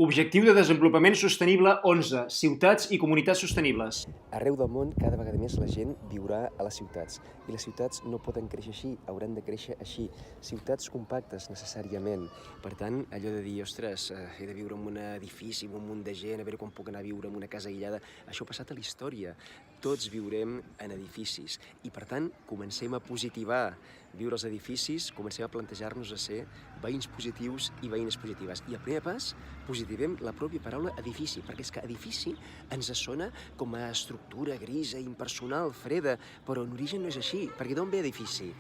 Objectiu de Desenvolupament Sostenible 11. Ciutats i comunitats sostenibles. Arreu del món, cada vegada més la gent viurà a les ciutats. I les ciutats no poden créixer així, hauran de créixer així. Ciutats compactes, necessàriament. Per tant, allò de dir, ostres, he de viure en un edifici amb un munt de gent, a veure quan puc anar a viure en una casa aïllada, això ha passat a la història. Tots viurem en edificis. I, per tant, comencem a positivar viure als edificis, comencem a plantejar-nos a ser veïns positius i veïnes positives. I el primer pas, positivem la pròpia paraula edifici, perquè és que edifici ens sona com a estructura grisa, impersonal, freda, però en origen no és així, perquè d'on ve edifici?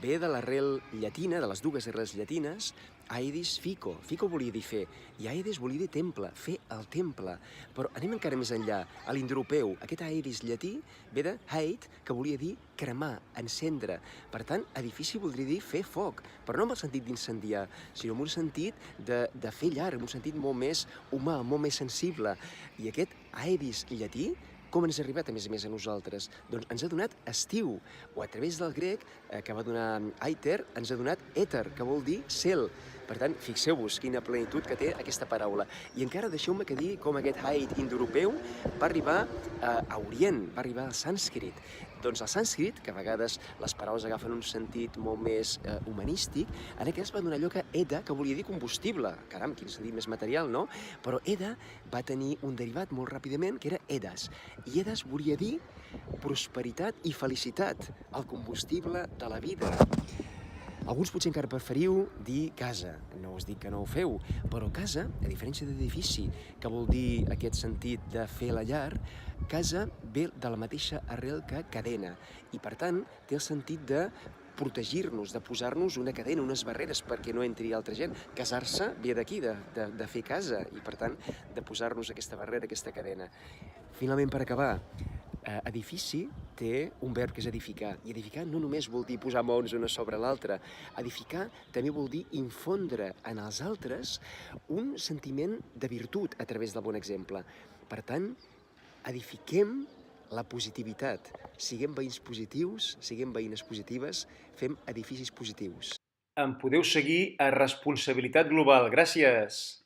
Ve de l'arrel llatina, de les dues arrels llatines, aedis fico. Fico volia dir fer, i aedes volia dir temple, fer el temple. Però anem encara més enllà. A l'indoeuropeu, aquest aedis llatí ve de heid, que volia dir cremar, encendre. Per tant, edifici voldria dir fer foc, però no en el sentit d'incendiar, sinó en un sentit de fer llar, en un sentit molt més humà, molt més sensible. I aquest aedis llatí, com ens ha arribat, a més a nosaltres? Doncs ens ha donat estiu, o a través del grec, que va donar aether, ens ha donat èter, que vol dir cel. Per tant, fixeu-vos quina plenitud que té aquesta paraula. I encara deixeu-me que digui com aquest heid indoeuropeu va arribar a Orient, va arribar al sànscrit. Doncs el sànscrit, que a vegades les paraules agafen un sentit molt més humanístic, en aquest va donar allò que Eda, que volia dir combustible. Caram, quin sentit més material, no? Però Eda va tenir un derivat molt ràpidament, que era Edas. I Edas volia dir prosperitat i felicitat, el combustible de la vida. Alguns potser encara preferiu dir casa, no us dic que no ho feu, però casa, a diferència d'edifici, que vol dir aquest sentit de fer la llar, casa ve de la mateixa arrel que cadena, i per tant té el sentit de protegir-nos, de posar-nos una cadena, unes barreres perquè no entri altra gent. Casar-se ve d'aquí, de fer casa, i per tant de posar-nos aquesta barrera, aquesta cadena. Finalment, per acabar, edifici té un verb que és edificar, i edificar no només vol dir posar maons una sobre l'altra. Edificar també vol dir infondre en els altres un sentiment de virtut a través del bon exemple. Per tant, edifiquem la positivitat. Siguem veïns positius, siguem veïnes positives, fem edificis positius. Em podeu seguir a Responsabilitat Global. Gràcies!